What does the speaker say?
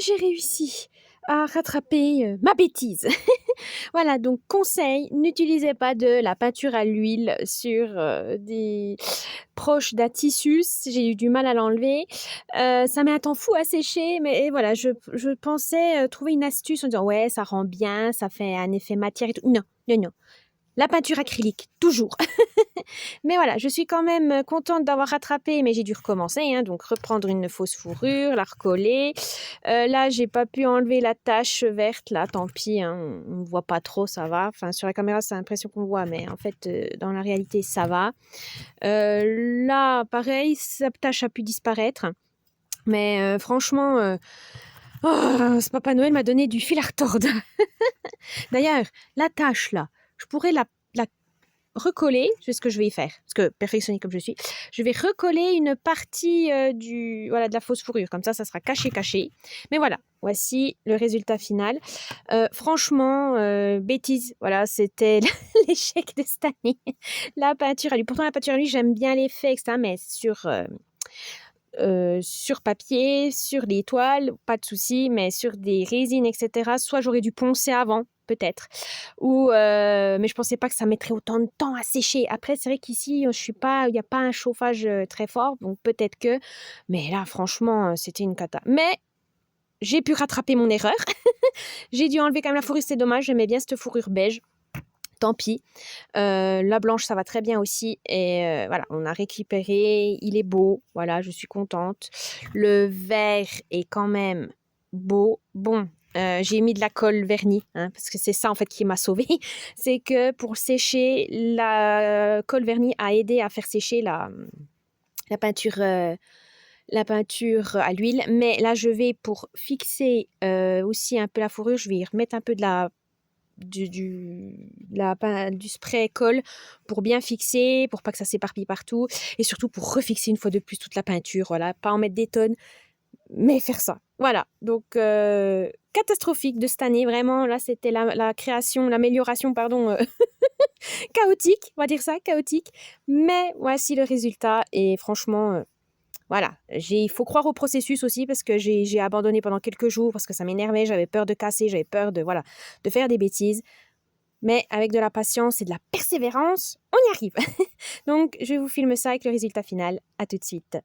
j'ai réussi à rattraper, ma bêtise. Voilà, donc conseil, n'utilisez pas de la peinture à l'huile sur, des proches d'un tissu, j'ai eu du mal à l'enlever. Ça met un temps fou à sécher, mais voilà, je pensais, trouver une astuce en disant: «Ouais, ça rend bien, ça fait un effet matière et tout». Non, non, non, la peinture acrylique, toujours. Mais voilà, je suis quand même contente d'avoir rattrapé, mais j'ai dû recommencer, hein, donc reprendre une fausse fourrure, la recoller. Là, j'ai pas pu enlever la tache verte, là, tant pis, hein, on ne voit pas trop, ça va. Enfin, sur la caméra, c'est l'impression qu'on voit, mais en fait, dans la réalité, ça va. Là, pareil, sa tache a pu disparaître, mais franchement, ce Papa Noël m'a donné du fil à retordre. D'ailleurs, la tache, là, je pourrais la recoller, c'est ce que je vais y faire, parce que perfectionniste comme je suis, je vais recoller une partie de la fausse fourrure, comme ça sera caché. Mais voilà, voici le résultat final. Franchement, bêtise, voilà, c'était l'échec de cette année. La peinture à lui, pourtant la peinture à lui, j'aime bien l'effet, etc., mais sur papier, sur les toiles, pas de souci, mais sur des résines, etc., soit j'aurais dû poncer avant, peut-être, mais je pensais pas que ça mettrait autant de temps à sécher. Après, c'est vrai qu'ici, il n'y a pas un chauffage très fort, donc peut-être que, mais là, franchement, c'était une cata. Mais j'ai pu rattraper mon erreur. J'ai dû enlever quand même la fourrure, c'est dommage, j'aimais bien cette fourrure beige. Tant pis. La blanche, ça va très bien aussi. Et voilà, on a récupéré. Il est beau. Voilà, je suis contente. Le vert est quand même beau. Bon, j'ai mis de la colle vernie, hein, parce que c'est ça en fait qui m'a sauvée. C'est que pour sécher, la colle vernie a aidé à faire sécher la peinture. La peinture à l'huile, mais là je vais pour fixer aussi un peu la fourrure, je vais y remettre un peu du spray colle pour bien fixer, pour pas que ça s'éparpille partout, et surtout pour refixer une fois de plus toute la peinture, voilà, pas en mettre des tonnes, mais faire ça. Voilà, donc catastrophique de cette année, vraiment, là c'était l'amélioration, pardon, chaotique, on va dire ça, chaotique, mais voici le résultat, et franchement, voilà, il faut croire au processus aussi parce que j'ai abandonné pendant quelques jours parce que ça m'énervait, j'avais peur de casser, j'avais peur de faire des bêtises. Mais avec de la patience et de la persévérance, on y arrive. Donc, je vous filme ça avec le résultat final. À tout de suite.